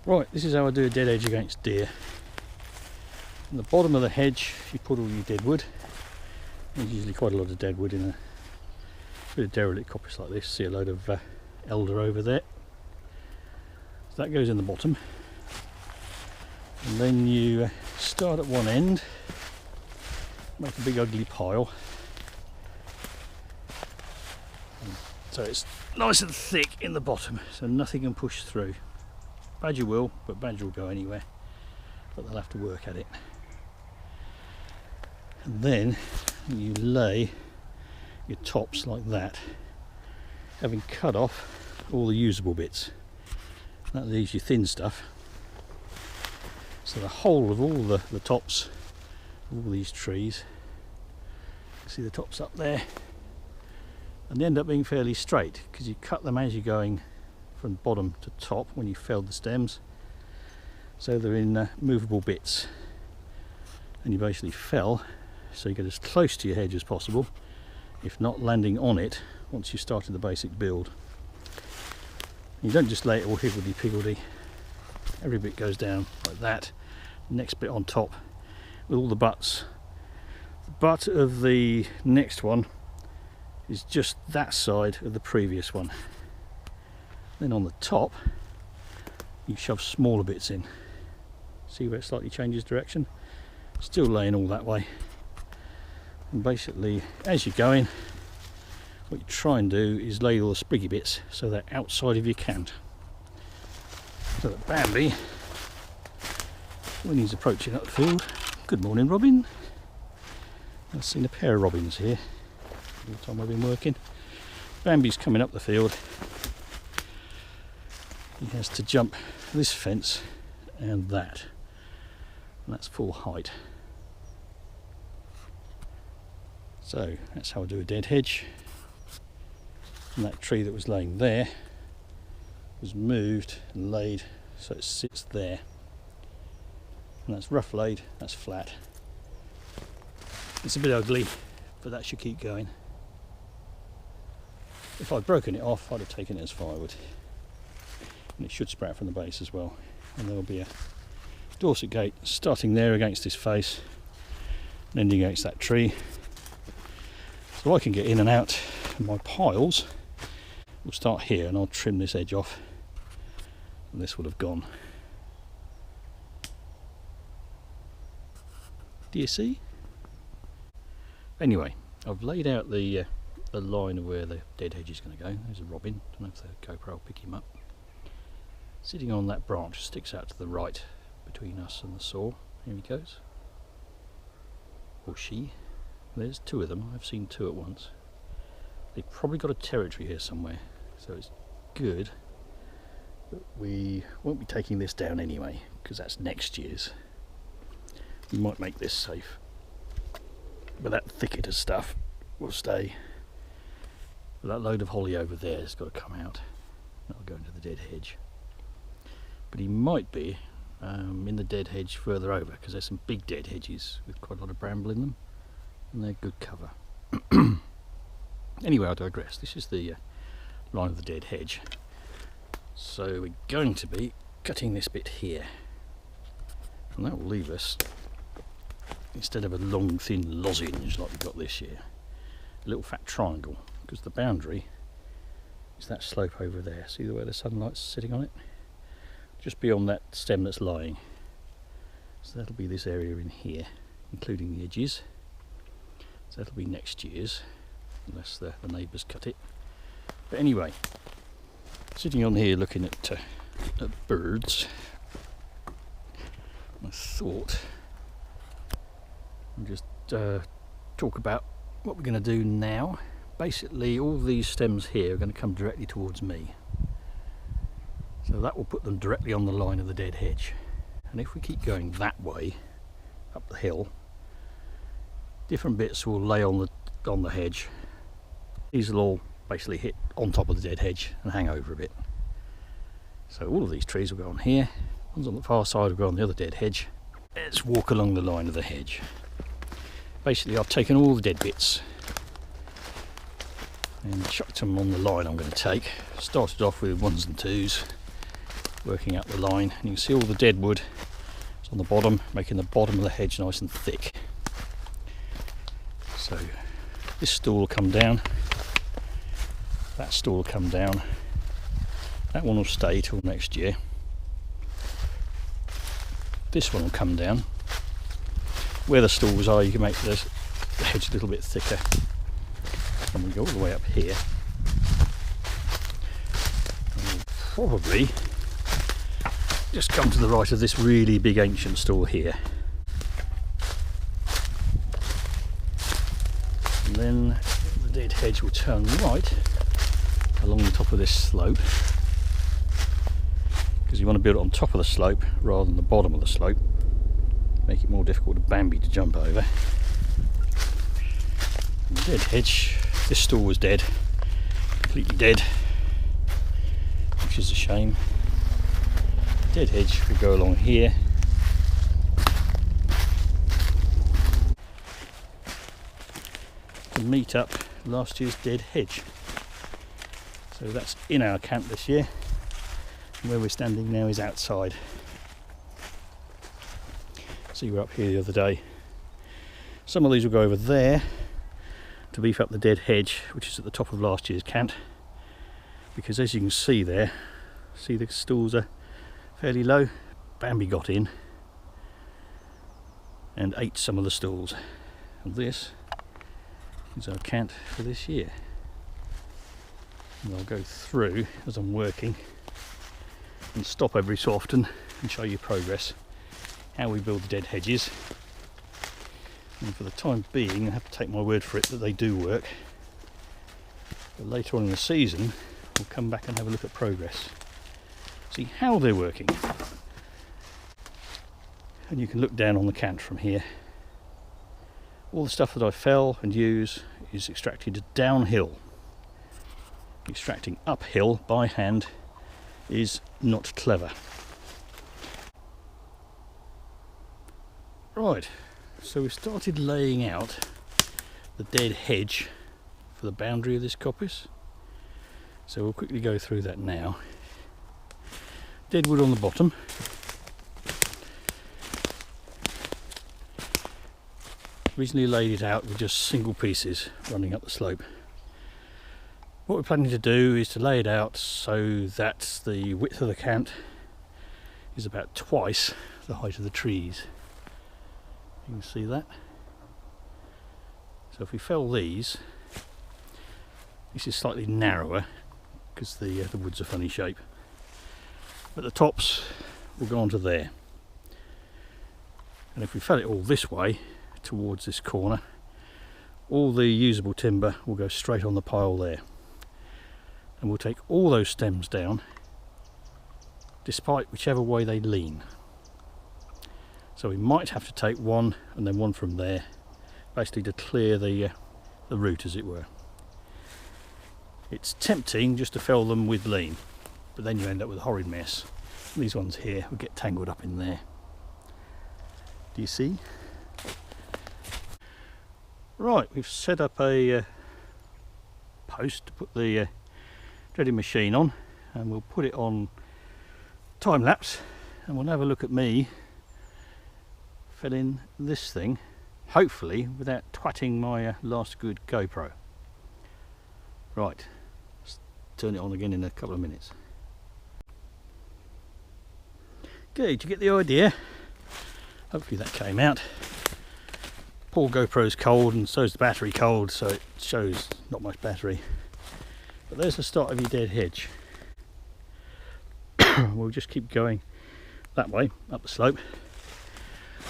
Right, this is how I do a dead hedge against deer. In the bottom of the hedge you put all your dead wood. There's usually quite a lot of dead wood in a bit of derelict coppice like this. See a load of elder over there. So that goes in the bottom. And then you start at one end, make a big ugly pile. And so it's nice and thick in the bottom, so nothing can push through. Badger will, but badger will go anywhere, but they'll have to work at it. And then you lay your tops like that, having cut off all the usable bits. That leaves your thin stuff. So the whole of all the tops of all these trees, see the tops up there, and they end up being fairly straight because you cut them as you're going from bottom to top when you felled the stems, so they're in movable bits, and you basically fell so you get as close to your hedge as possible, if not landing on it once you started the basic build. You don't just lay it all higgledy-piggledy, every bit goes down like that, next bit on top with all the butts. The butt of the next one is just that side of the previous one. Then on the top you shove smaller bits in. See where it slightly changes direction? Still laying all that way. And basically as you're going, what you try and do is lay all the spriggy bits so they're outside of your cant. So that Bambi, when he's approaching up the field, good morning Robin. I've seen a pair of robins here all the time I've been working. Bambi's coming up the field. He has to jump this fence and that, and that's full height. So that's how I do a dead hedge. And that tree that was laying there was moved and laid so it sits there. And that's rough laid, that's flat. It's a bit ugly, but that should keep going. If I'd broken it off, I'd have taken it as firewood. And it should sprout from the base as well. And there'll be a Dorset gate starting there against this face and ending against that tree. So I can get in and out, and my piles will start here, and I'll trim this edge off and this would have gone. Do you see? Anyway, I've laid out the line of where the dead hedge is going to go. There's a robin, don't know if the GoPro will pick him up. Sitting on that branch, sticks out to the right between us and the saw. Here he goes. Or she. There's two of them, I've seen two at once. They've probably got a territory here somewhere, so it's good. But we won't be taking this down anyway, because that's next year's. We might make this safe. But that thicket of stuff will stay. But that load of holly over there has got to come out. That'll go into the dead hedge. But he might be in the dead hedge further over, because there's some big dead hedges with quite a lot of bramble in them, and they're good cover. Anyway, I digress. This is the line of the dead hedge. So we're going to be cutting this bit here, and that will leave us, instead of a long thin lozenge like we've got this year, a little fat triangle, because the boundary is that slope over there. See where the sunlight's sitting on it? Just beyond that stem that's lying. So that'll be this area in here, including the edges. So that'll be next year's, unless the neighbours cut it. But anyway, sitting on here looking at birds, I thought I'll just talk about what we're going to do now. Basically, all these stems here are going to come directly towards me. So that will put them directly on the line of the dead hedge. And if we keep going that way, up the hill, different bits will lay on the hedge. These will all basically hit on top of the dead hedge and hang over a bit. So all of these trees will go on here, ones on the far side will go on the other dead hedge. Let's walk along the line of the hedge. Basically, I've taken all the dead bits and chucked them on the line I'm going to take. Started off with 1s and 2s, working out the line, and you can see all the dead wood is on the bottom, making the bottom of the hedge nice and thick. So this stool will come down, that stool will come down, that one will stay till next year, this one will come down. Where the stools are, you can make the hedge a little bit thicker, and we go all the way up here. And we'll probably just come to the right of this really big ancient stool here, and then the dead hedge will turn right along the top of this slope, because you want to build it on top of the slope rather than the bottom of the slope, make it more difficult for Bambi to jump over. And the dead hedge, this stool was dead, completely dead, which is a shame. Dead hedge will go along here, to meet up last year's dead hedge. So that's in our camp this year, and where we're standing now is outside. So you were up here the other day. Some of these will go over there to beef up the dead hedge, which is at the top of last year's cant, because as you can see there, see the stools are fairly low. Bambi got in and ate some of the stools, and this is our cant for this year. And I'll go through as I'm working and stop every so often and show you progress, how we build the dead hedges. And for the time being, I have to take my word for it that they do work, but later on in the season we'll come back and have a look at progress, see how they're working. And you can look down on the cant from here. All the stuff that I fell and use is extracted downhill. Extracting uphill by hand is not clever. Right, so we started laying out the dead hedge for the boundary of this coppice. So we'll quickly go through that now. Dead wood on the bottom. Recently laid it out with just single pieces running up the slope. What we're planning to do is to lay it out so that the width of the cant is about twice the height of the trees. You can see that. So if we fell these, this is slightly narrower because the wood's a funny shape. But the tops will go onto there. And if we fell it all this way, towards this corner, all the usable timber will go straight on the pile there. And we'll take all those stems down, despite whichever way they lean. So we might have to take one and then one from there, basically to clear the root, as it were. It's tempting just to fell them with lean, but then you end up with a horrid mess. These ones here will get tangled up in there. Do you see? Right, we've set up a post to put the dredging machine on, and we'll put it on time lapse, and we'll have a look at me felling this thing, hopefully without twatting my last good GoPro. Right, let's turn it on again in a couple of minutes. Okay, did you get the idea? Hopefully that came out. Poor GoPro's cold, and so's the battery cold, so it shows not much battery. But there's the start of your dead hedge. We'll just keep going that way, up the slope.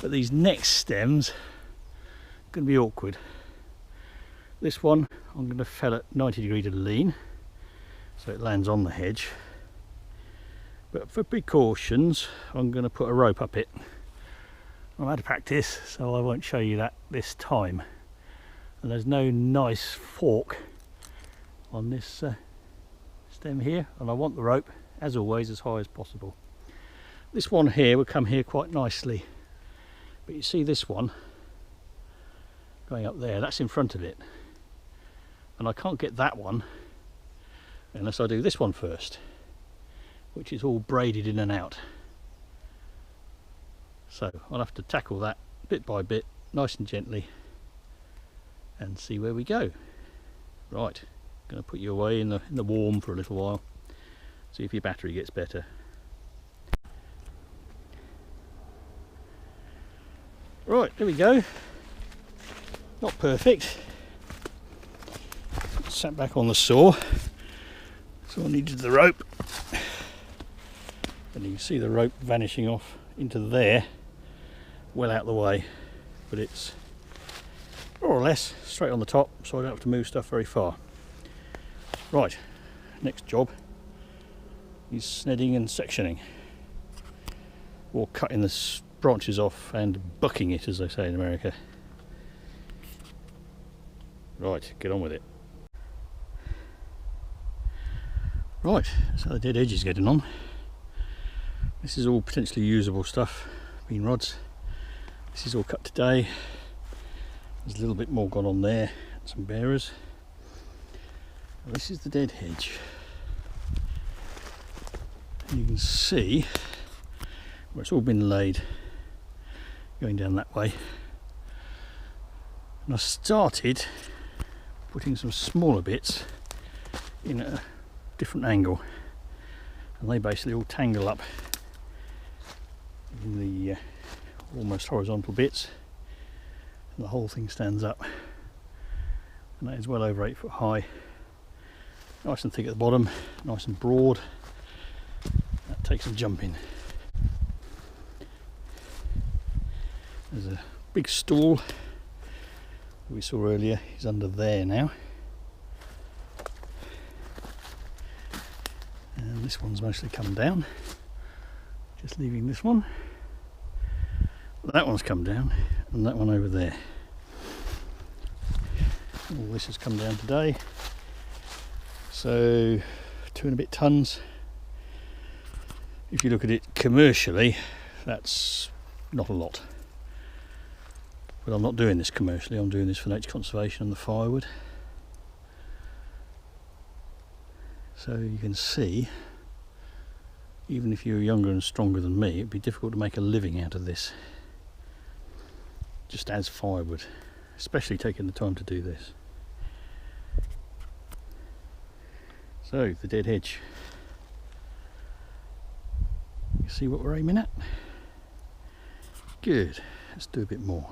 But these next stems are going to be awkward. This one I'm going to fell at 90 degrees to lean, so it lands on the hedge. But for precautions, I'm going to put a rope up it. I'm out of practice, so I won't show you that this time. And there's no nice fork on this stem here, and I want the rope, as always, as high as possible. This one here will come here quite nicely, but you see this one going up there, that's in front of it, and I can't get that one unless I do this one first. which is all braided in and out. So I'll have to tackle that bit by bit, nice and gently, and see where we go. Right, going to put you away in the warm for a little while, see if your battery gets better. Right, there we go. Not perfect. Sat back on the saw, so I needed the rope, and you can see the rope vanishing off into there, well out the way, but it's more or less straight on the top, so I don't have to move stuff very far. Right, next job is snedding and sectioning, or cutting the branches off and bucking it, as they say in America. Right, get on with it. Right, so the dead edge is getting on. This is all potentially usable stuff, bean rods. This is all cut today. There's a little bit more gone on there, some bearers. And this is the dead hedge. And you can see where it's all been laid, going down that way. And I started putting some smaller bits in a different angle, and they basically all tangle up in the almost horizontal bits, and the whole thing stands up, and that is well over 8 foot high, nice and thick at the bottom, nice and broad. That takes some jumping. There's a big stool that we saw earlier, is under there now, and this one's mostly come down, just leaving this one. That one's come down, and that one over there. All this has come down today, so 2 and a bit tons. If you look at it commercially, that's not a lot, but I'm not doing this commercially, I'm doing this for nature conservation and the firewood. So you can see, even if you're younger and stronger than me, it'd be difficult to make a living out of this, just as firewood, especially taking the time to do this. So, the dead hedge. You see what we're aiming at? Good, let's do a bit more.